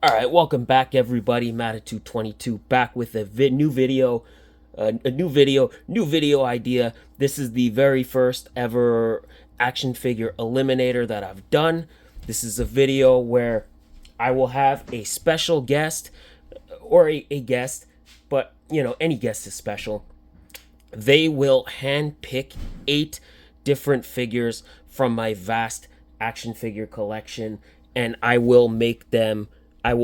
All right, welcome back, everybody. Matitude22 back with a new video, new video idea. This is the very first ever action figure eliminator that I've done. This is a video where I will have a special guest, or a guest, but you know, any guest is special. They will hand pick 8 different figures from my vast action figure collection, and I will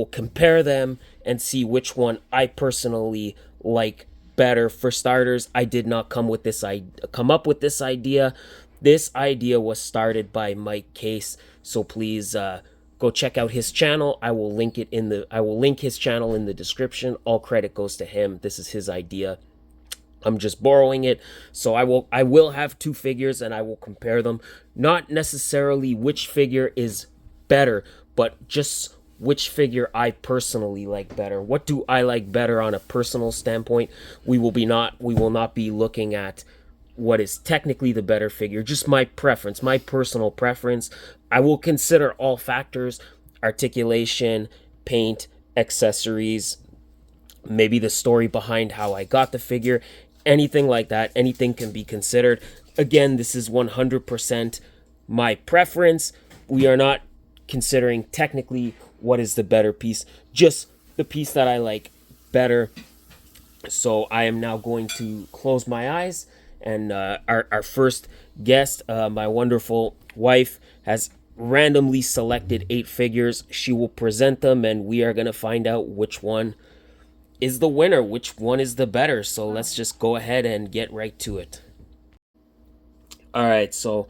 compare them and see which one I personally like better. For starters, I did not come up with this idea. This idea was started by Mike Kaess, so please go check out his channel. I will link his channel in the description. All credit goes to him. This is his idea. I'm just borrowing it. So I will have 2 figures and I will compare them. Not necessarily which figure is better, but just which figure I personally like better. What do I like better on a personal standpoint? We will not be looking at what is technically the better figure, just my preference, my personal preference. I will consider all factors: articulation, paint, accessories, maybe the story behind how I got the figure, anything like that. Anything can be considered. Again, this is 100% my preference. We are not considering technically what is the better piece, just the piece that I like better. So I am now going to close my eyes, and our first guest, my wonderful wife, has randomly selected 8 figures. She will present them, and we are going to find out which one is the winner, which one is the better. So let's just go ahead and get right to it. All right, so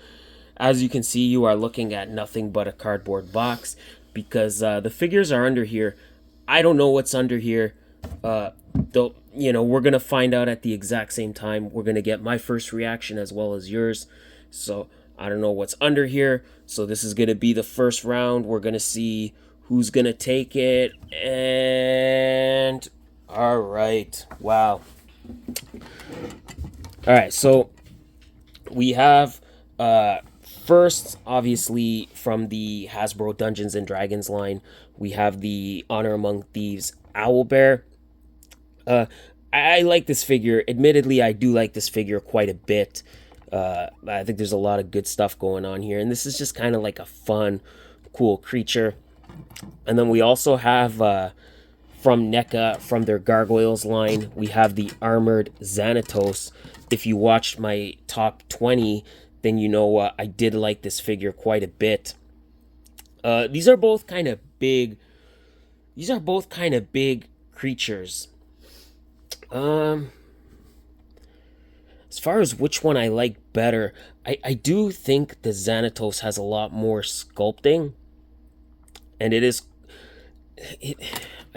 as you can see, you are looking at nothing but a cardboard box, because the figures are under here. I don't know what's under here. Though, you know, we're gonna find out at the exact same time. We're gonna get my first reaction as well as yours. So I don't know what's under here. So this is gonna be the first round. We're gonna see who's gonna take it. And all right, wow. All right, so we have first, obviously, from the Hasbro Dungeons and Dragons line, we have the Honor Among Thieves Owlbear. I like this figure. Admittedly, I do like this figure quite a bit. I think there's a lot of good stuff going on here, and this is just kind of like a fun, cool creature. And then we also have from NECA, from their Gargoyles line, we have the Armored Xanatos. If you watched my top 20, then you know I did like this figure quite a bit. These are both kind of big. These are both kind of big creatures. As far as which one I like better, I do think the Xanatos has a lot more sculpting, and I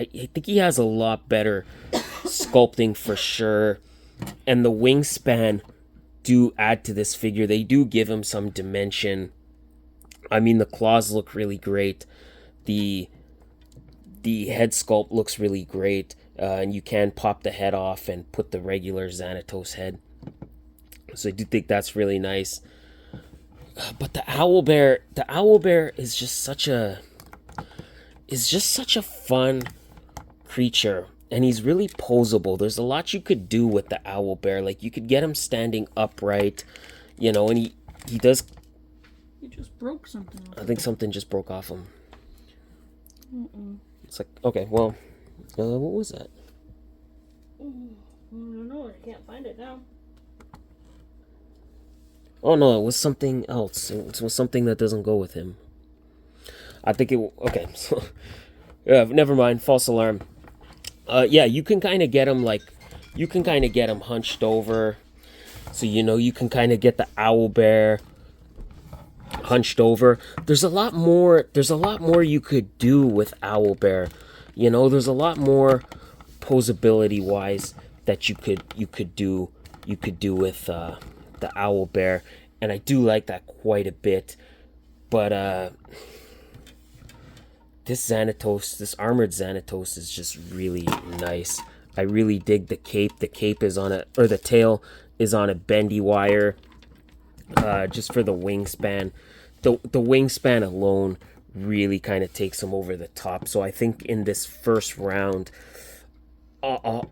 think he has a lot better sculpting for sure, and the wingspan do add to this figure. They do give him some dimension. I mean, the claws look really great. The head sculpt looks really great, and you can pop the head off and put the regular Xanatos head. So I do think that's really nice. But the owlbear is just such a fun creature, and he's really posable. There's a lot you could do with the owlbear. Like, you could get him standing upright, you know, and he does. He just broke something. I think something just broke off him. It's like, okay, well, what was that? I don't know. I can't find it now. Oh no, it was something else. It was something that doesn't go with him. I think it. Okay, so never mind. False alarm. Yeah, you can kind of get him hunched over, so you know you can kind of get the owlbear hunched over. There's a lot more you could do with owlbear. You know, there's a lot more posability wise that you could do with the owlbear, and I do like that quite a bit. But this Armored Xanatos is just really nice. I really dig the cape. The cape is on the tail is on a bendy wire. Just for the wingspan. The wingspan alone really kind of takes him over the top. So I think in this first round, I'll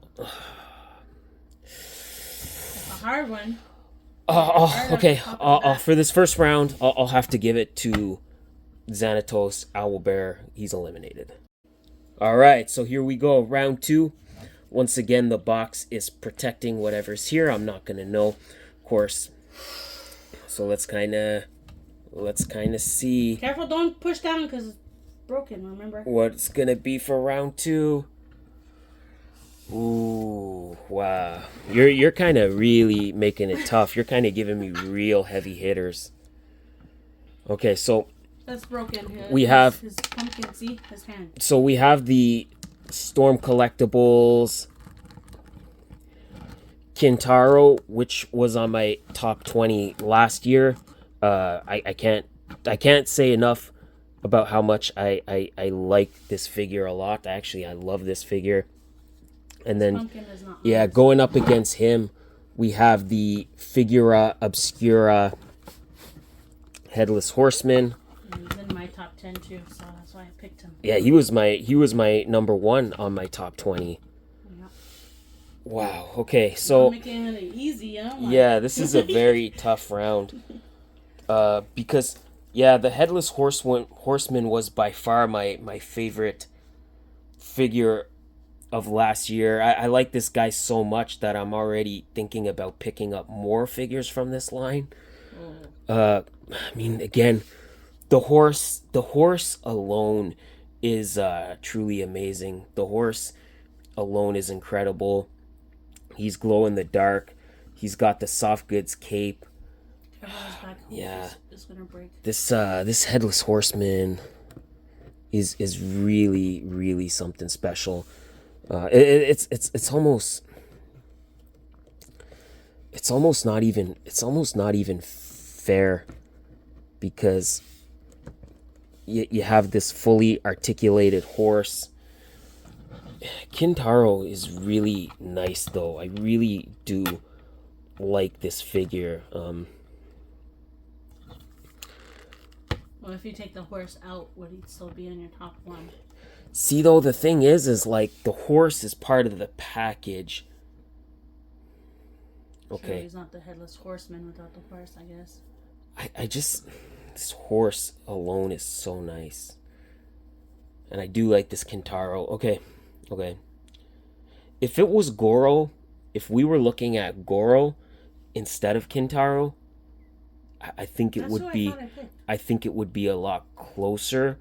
It's a hard one. okay. For this first round, I'll have to give it to Xanatos Owlbear. He's eliminated. All right, so here we go. Round 2. Once again, the box is protecting whatever's here. I'm not gonna know, of course. So let's kind of see. Careful, don't push down because it's broken. Remember What's gonna be for round 2. Ooh, wow. You're kind of really making it tough. You're kind of giving me real heavy hitters. Okay, so that's broken. We have his pumpkin. See his hand. So we have the Storm Collectibles Kintaro, which was on my top 20 last year. I can't say enough about how much I like this figure a lot. I love this figure. And then, yeah, going up against him, we have the Figura Obscura Headless Horseman. He's in my top 10 too, so that's why I picked him. Yeah, he was my number 1 on my top 20. Yeah. Wow. Okay, so I'm making it easy, yeah, this is a very tough round. Because the Headless Horseman was by far my favorite figure of last year. I like this guy so much that I'm already thinking about picking up more figures from this line. I mean, again, the horse alone is truly amazing. The horse alone is incredible. He's glow in the dark. He's got the soft goods cape. Yeah, it's gonna break. This Headless Horseman is really something special. It's almost not even fair, because you have this fully articulated horse. Kintaro is really nice though. I really do like this figure. Well, if you take the horse out, would he still be in your top 1? See, though, the thing is like the horse is part of the package. Okay. Sure, he's not the Headless Horseman without the horse, I guess. I just, this horse alone is so nice. And I do like this Kintaro. Okay. If it was Goro, if we were looking at Goro instead of Kintaro, I think it would be a lot closer,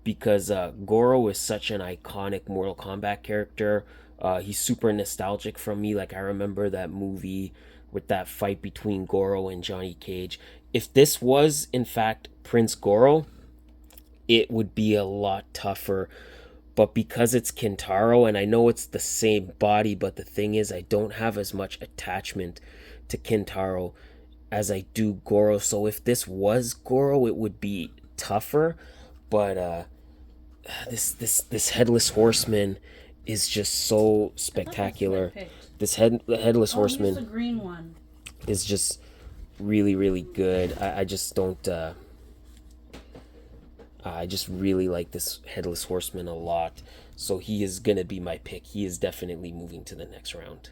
because Goro is such an iconic Mortal Kombat character. He's super nostalgic from me. Like, I remember that movie with that fight between Goro and Johnny Cage. If this was in fact Prince Goro, it would be a lot tougher. But because it's Kintaro, and I know it's the same body, but the thing is, I don't have as much attachment to Kintaro as I do Goro. So if this was Goro, it would be tougher. But this Headless Horseman is just so spectacular. This Headless Horseman, the green one, is just really good. I just don't. I just really like this Headless Horseman a lot. So he is gonna be my pick. He is definitely moving to the next round.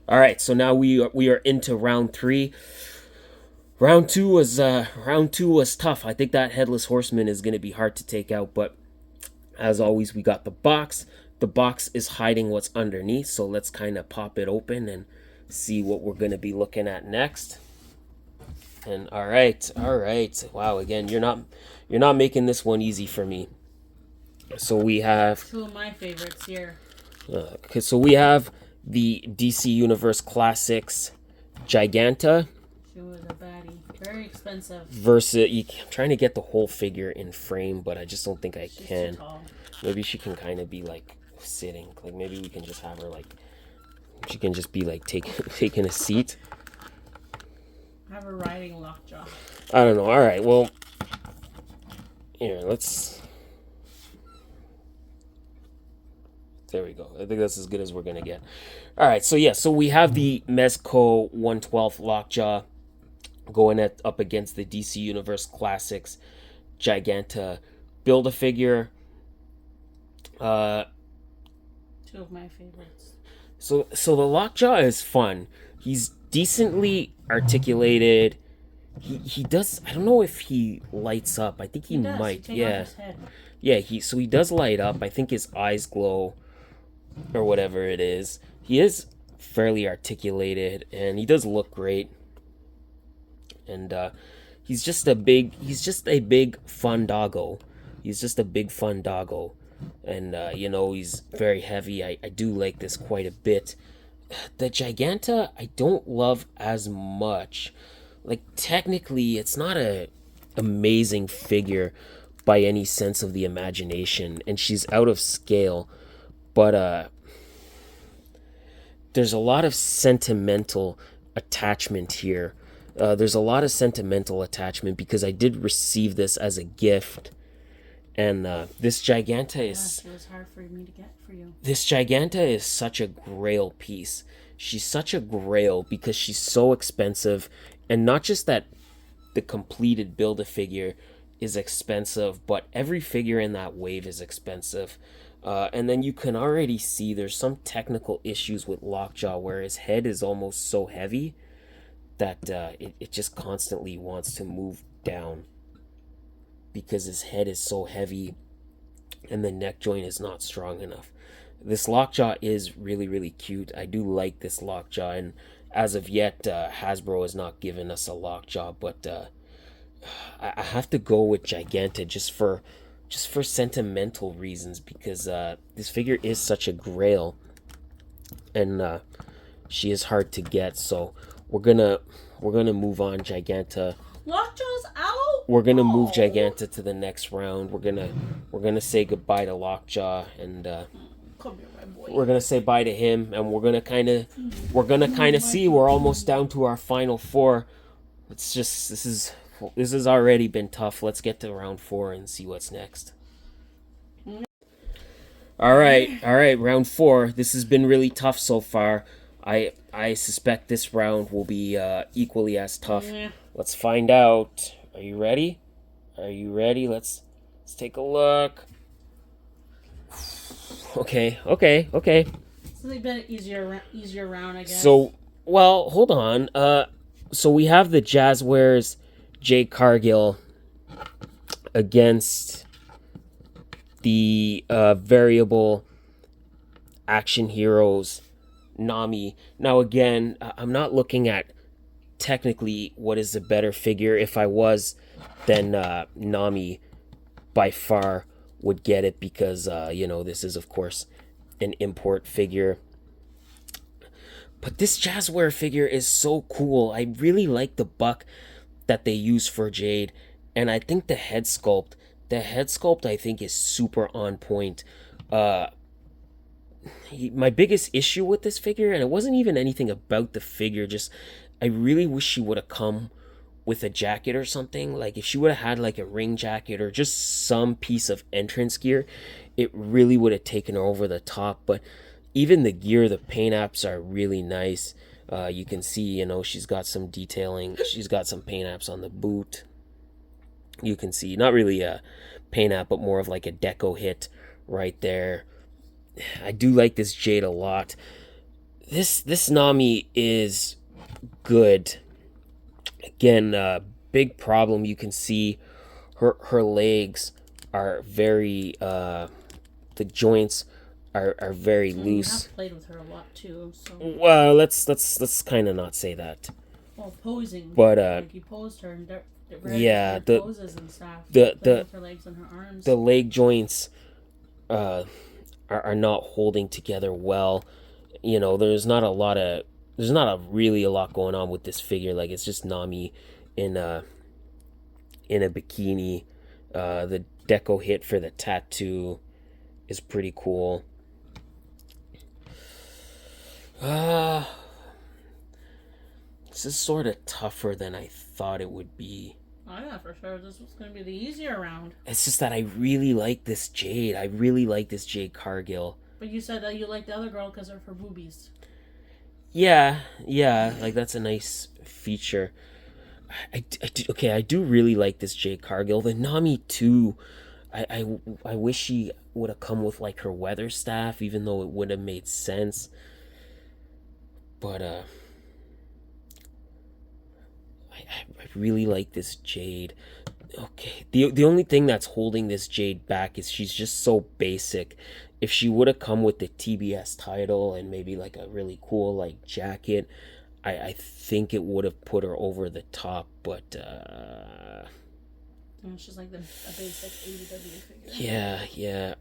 All right, so now we are into round 3. Round two was tough. I think that Headless Horseman is gonna be hard to take out, but as always, we got the box. The box is hiding what's underneath, so let's kind of pop it open and see what we're gonna be looking at next. And all right. Wow, again, you're not making this one easy for me. So we have 2 of my favorites here. Okay, so we have the DC Universe Classics Giganta. She was a baddie. Very expensive. Versus, I'm trying to get the whole figure in frame, but I just don't think I can. Too tall. Maybe she can kind of be like sitting. Like, maybe we can just have her like, she can just be like taking a seat. Have her riding Lockjaw. I don't know. All right. Well, here, let's. There we go. I think that's as good as we're gonna get. All right. So yeah. So we have the Mezco 112 Lockjaw going up against the DC Universe Classics Giganta Build-A-Figure. Two of my favorites. So the Lockjaw is fun. He's decently articulated. He does. I don't know if he lights up. I think he He does. might. You take Yeah. off his head. Yeah, he does light up. I think his eyes glow or whatever it is. He is fairly articulated and he does look great. And he's just a big fun doggo. He's just a big fun doggo. And you know, he's very heavy. I do like this quite a bit. The Giganta I don't love as much. Like technically it's not a amazing figure by any sense of the imagination, and she's out of scale, but there's a lot of sentimental attachment here. There's a lot of sentimental attachment because I did receive this as a gift, and this Giganta is. Yes, it was hard for me to get for you. This Giganta is such a grail piece. She's such a grail because she's so expensive, and not just that the completed Build-A-Figure is expensive, but every figure in that wave is expensive. And then you can already see there's some technical issues with Lockjaw where his head is almost so heavy that it just constantly wants to move down because his head is so heavy and the neck joint is not strong enough. This Lockjaw is really, really cute. I do like this Lockjaw, and as of yet, Hasbro has not given us a Lockjaw, but I have to go with Giganta just for sentimental reasons because this figure is such a grail, and she is hard to get. So we're gonna move on Giganta. Lockjaw's out. We're gonna move Giganta to the next round. We're gonna say goodbye to Lockjaw, and Come here, my boy. we're gonna say bye to him, and we're gonna kind of see. We're almost down to our final four. It's just this has already been tough. Let's get to round 4 and see what's next. All right, round 4. This has been really tough so far. I suspect this round will be equally as tough. Yeah. Let's find out. Are you ready? Let's take a look. Okay. This has been an easier round, I guess. So, well, hold on. So we have the Jazzwares Jade Cargill against the variable Action Heroes Nami. Now again, I'm not looking at technically what is the better figure. If I was, then Nami by far would get it because this is of course an import figure. But this Jazzware figure is so cool. I really like the buck that they use for Jade, and I think the head sculpt I think is super on point. My biggest issue with this figure, and it wasn't even anything about the figure, just I really wish she would have come with a jacket or something. Like if she would have had like a ring jacket or just some piece of entrance gear, it really would have taken her over the top. But even the gear, the paint apps are really nice. You can see, she's got some detailing. She's got some paint apps on the boot. You can see, not really a paint app, but more of like a deco hit right there. I do like this Jade a lot. This Nami is good. Again, big problem. You can see her legs are very, the joints are very loose. You have played with her a lot too, so. Well, let's kind of not say that. Well, posing. But like you posed her and yeah, the poses and stuff. the her legs and her arms. the leg joints are not holding together well. There's not really a lot going on with this figure. Like it's just Nami in a bikini. The deco hit for the tattoo is pretty cool. This is sort of tougher than I thought it would be. Oh yeah, for sure. This was going to be the easier round. It's just that I really like this Jade. I really like this Jade Cargill. But you said that you liked the other girl because of her boobies. Yeah, like that's a nice feature. I do really like this Jade Cargill. The Nami too. I wish she would have come with like her weather staff, even though it would have made sense. But I really like this Jade. Okay, the only thing that's holding this Jade back is she's just so basic. If she would have come with the TBS title and maybe like a really cool like jacket, I think it would have put her over the top. But she's like a basic AEW figure. yeah.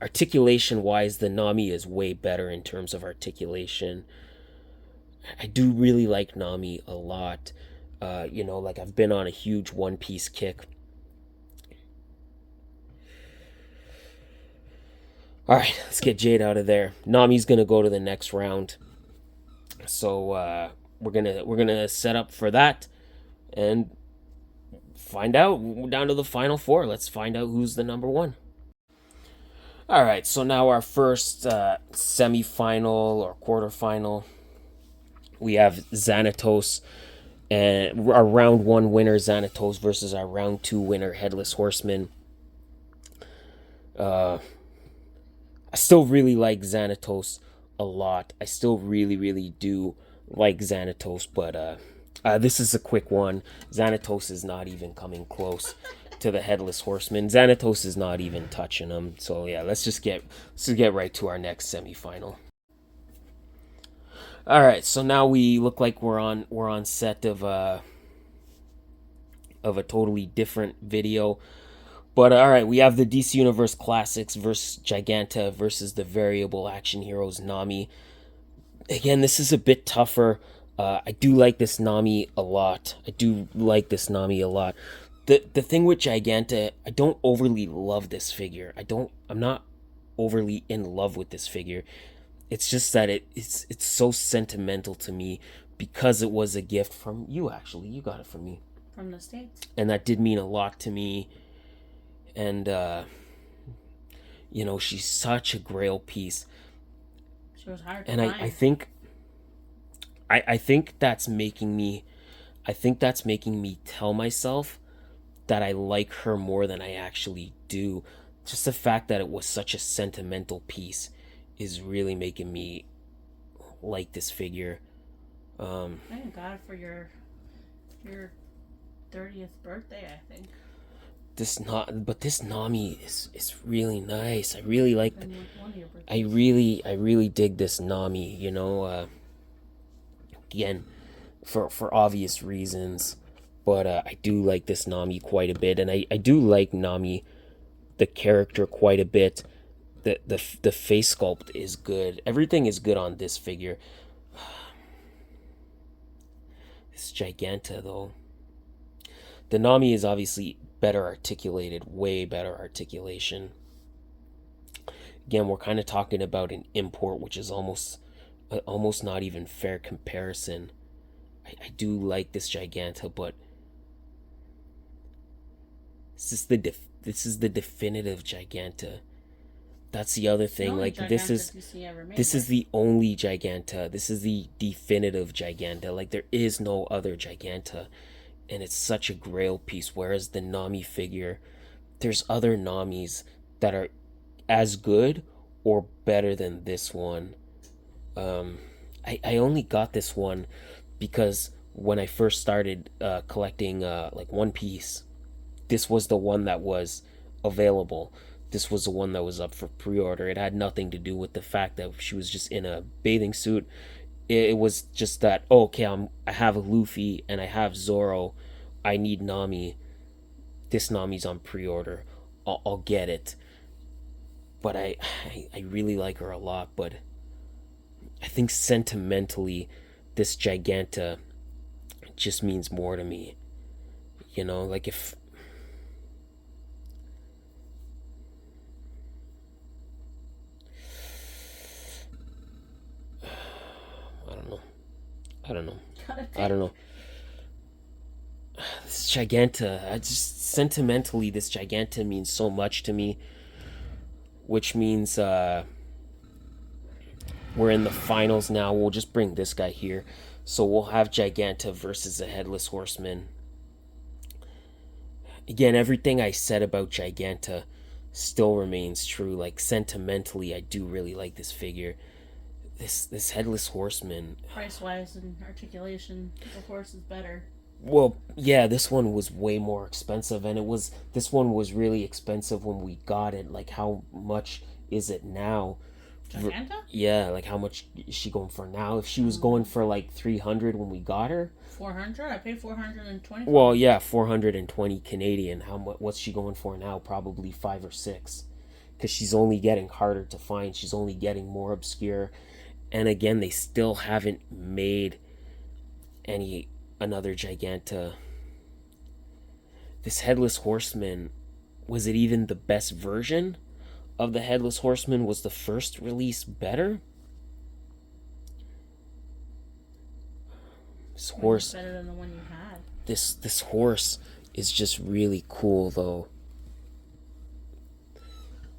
Articulation wise, the Nami is way better in terms of articulation. I do really like Nami a lot. Like I've been on a huge One Piece kick. All right, let's get Jade out of there. Nami's gonna go to the next round, so we're gonna set up for that and find out. We're down to the final four. Let's find out who's the number one. All right, so now our first semifinal or quarterfinal. We have Xanatos and our round one winner Xanatos versus our round two winner Headless Horseman. I still really like Xanatos a lot. I still really do like Xanatos, but this is a quick one. Xanatos is not even coming close to the Headless Horseman. Xanatos is not even touching him. So yeah, let's just get right to our next semifinal. All right, so now we look like we're on set of a totally different video. But all right, we have the DC Universe Classics versus Giganta versus the Variable Action Heroes Nami. Again, this is a bit tougher. I do like this Nami a lot. The thing with Giganta, I don't overly love this figure. I'm not overly in love with this figure. It's just that it's so sentimental to me because it was a gift from you. Actually, you got it from me. From the States. And that did mean a lot to me. And she's such a grail piece. She was hard to and find. I think that's making me tell myself that I like her more than I actually do. Just the fact that it was such a sentimental piece is really making me like this figure. Thank God for your 30th birthday, I think. This Nami is really nice. I really like. I really dig this Nami. Again, for obvious reasons, but I do like this Nami quite a bit, and I do like Nami, the character, quite a bit. The face sculpt is good. Everything is good on this figure. This Giganta though. The Nami is obviously better articulated, way better articulation. Again, we're kind of talking about an import, which is almost not even fair comparison. I do like this Giganta, but this is the definitive Giganta. That's the other thing. Like this is the only Giganta. This is the definitive Giganta. Like there is no other Giganta, and it's such a grail piece. Whereas the Nami figure, there's other Namis that are as good or better than this one. I only got this one because when I first started collecting like One Piece, this was the one that was available. This was the one that was up for pre-order. It had nothing to do with the fact that she was just in a bathing suit. It was just that, okay, I have Luffy and I have Zoro. I need Nami. This Nami's on pre-order. I'll get it. But I really like her a lot. But I think sentimentally, this Giganta just means more to me. Like if... I don't know. This Giganta, sentimentally, this Giganta means so much to me, which means we're in the finals now. We'll just bring this guy here. So we'll have Giganta versus a Headless Horseman. again, everything I said about Giganta still remains true. Like, sentimentally, I do really like this figure. This headless horseman. Price wise and articulation, the horse is better. Well, yeah, this one was way more expensive, and this one was really expensive when we got it. Like, how much is it now? Giganta? Yeah, like how much is she going for now? If she was going for like 300 when we got her, 400. I paid 420. well, yeah, 420 Canadian. What's she going for now? Probably 5 or 6, because she's only getting harder to find. She's only getting more obscure, and again, they still haven't made another Giganta. This headless horseman, was it even the best version of the headless horseman? Was the first release better? This horse, better than the one you had. this horse is just really cool, though.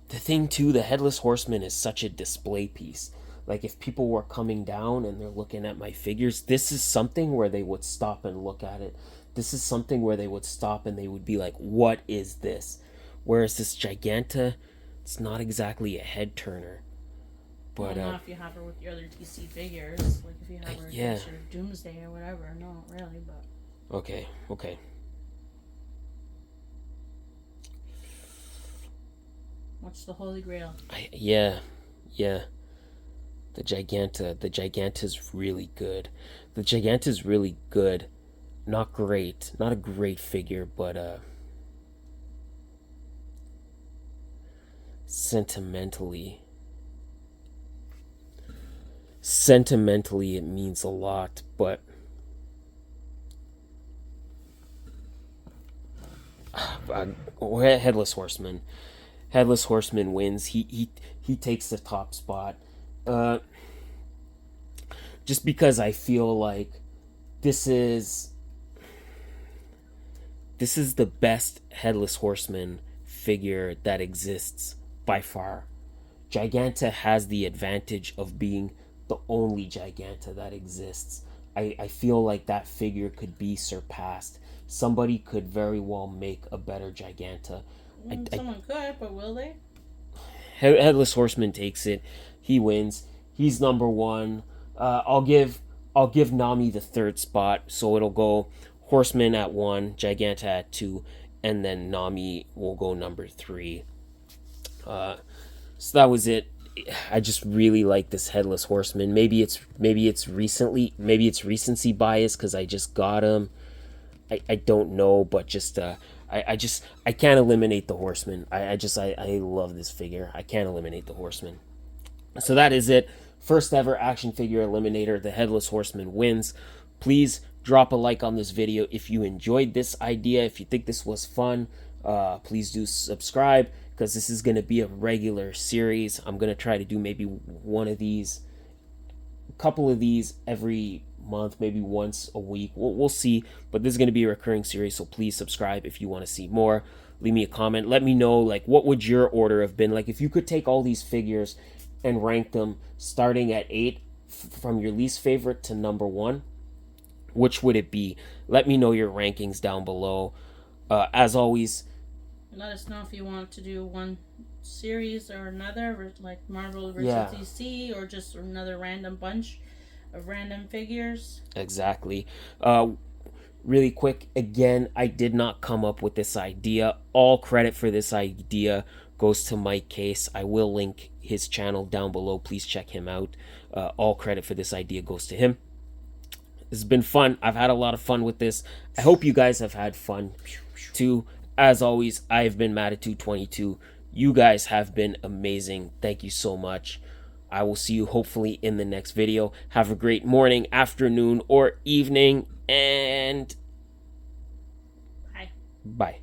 The thing too, the headless horseman is such a display piece. Like, if people were coming down and they're looking at my figures, this is something where they would stop and look at it. This is something where they would stop and they would be like, what is this? Whereas this Giganta, it's not exactly a head turner. But well, not if you have her with your other DC figures. Like, if you have her yeah. against your Doomsday or whatever. No, not really, but... Okay. What's the Holy Grail? Yeah. The Giganta's really good. The Giganta's really good. Not great. Not a great figure, but sentimentally it means a lot, but Headless Horseman wins. He takes the top spot. Just because I feel like this is the best Headless Horseman figure that exists by far. Giganta has the advantage of being the only Giganta that exists. I feel like that figure could be surpassed. Somebody could very well make a better Giganta. Someone could, but will they? Headless Horseman takes it. He wins. He's number one. I'll give Nami the third spot, so it'll go Horseman at 1, Giganta at 2, and then Nami will go number 3. So that was it. I just really like this Headless Horseman. Maybe it's recency bias because I just got him. I don't know, but just I can't eliminate the Horseman. I love this figure. I can't eliminate the Horseman. So that is it. First ever action figure eliminator. The Headless Horseman wins. Please drop a like on this video if you enjoyed this idea. If you think this was fun, please do subscribe, because this is going to be a regular series. I'm going to try to do maybe a couple of these every month, maybe once a week. We'll see, but this is going to be a recurring series, so please subscribe if you want to see more. Leave me a comment. Let me know, like, what would your order have been? Like, if you could take all these figures and rank them starting at 8 from your least favorite to number 1, which would it be? Let me know your rankings down below. As always, let us know if you want to do one series or another, like Marvel versus DC, or just another random bunch of random figures. Exactly. Really quick, again, I did not come up with this idea. All credit for this idea goes to Mike Kaess. I will link his channel down below. Please check him out. All credit for this idea goes to him. This has been fun. I've had a lot of fun with this. I hope you guys have had fun too. As always, I've been Matitude22. You guys have been amazing. Thank you so much. I will see you hopefully in the next video. Have a great morning, afternoon, or evening, and bye. Bye.